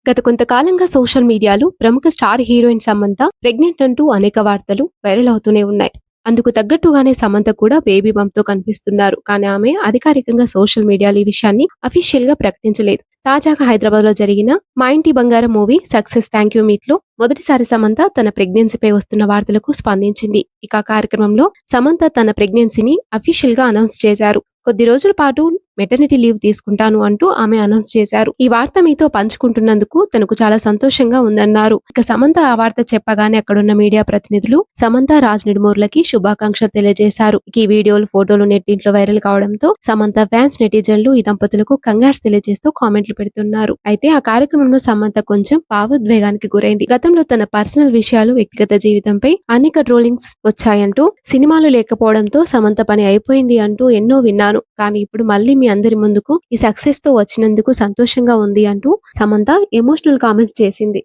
గత కొంతకాలంగా సోషల్ మీడియాలో ప్రముఖ స్టార్ హీరోయిన్ సమంత ప్రెగ్నెంట్ అంటూ అనేక వార్తలు వైరల్ అవుతూనే ఉన్నాయి. అందుకు తగ్గట్టుగానే సమంత కూడా బేబీ బంప్ తో కనిపిస్తున్నారు. కానీ ఆమె అధికారికంగా సోషల్ మీడియాలో ఈ విషయాన్ని అఫీషియల్ గా ప్రకటించలేదు. తాజాగా హైదరాబాద్ లో జరిగిన మా ఇంటి బంగారం movie success thank you meet లో మొదటిసారి సమంత తన ప్రెగ్నెన్సీపై వస్తున్న వార్తలకు స్పందించింది. ఇక ఆ కార్యక్రమంలో సమంత తన ప్రెగ్నెన్సీని అఫీషియల్ గా అనౌన్స్ చేశారు. కొద్ది రోజుల పాటు మెటర్నిటీ లీవ్ తీసుకుంటాను అంటూ ఆమె అనౌన్స్ చేశారు. ఈ వార్త మీతో పంచుకుంటున్నందుకు తనకు చాలా సంతోషంగా ఉందన్నారు. ఇక సమంత ఆ వార్త చెప్పగానే అక్కడున్న మీడియా ప్రతినిధులు సమంత రాజ్ నిడుమూర్లకి శుభాకాంక్షలు తెలియజేశారు. ఈ వీడియోలు ఫోటోలు నెట్టింట్లో వైరల్ కావడంతో సమంత ఫ్యాన్స్ నెటిజన్లు ఈ దంపతులకు కంగ్రాట్స్ తెలియజేస్తూ కామెంట్లు పెడుతున్నారు. అయితే ఆ కార్యక్రమంలో సమంత కొంచెం భావోద్వేగానికి గురైంది. గతంలో తన పర్సనల్ విషయాలు, వ్యక్తిగత జీవితంపై అనేక ట్రోలింగ్స్ వచ్చాయంటూ, సినిమాలు లేకపోవడంతో సమంత పని అయిపోయింది అంటూ ఎన్నో విన్నాను. కానీ ఇప్పుడు మళ్ళీ మీ అందరి ముందుకు ఈ సక్సెస్ తో వచ్చినందుకు సంతోషంగా ఉంది అంటూ సమంత ఎమోషనల్ కామెంట్స్ చేసింది.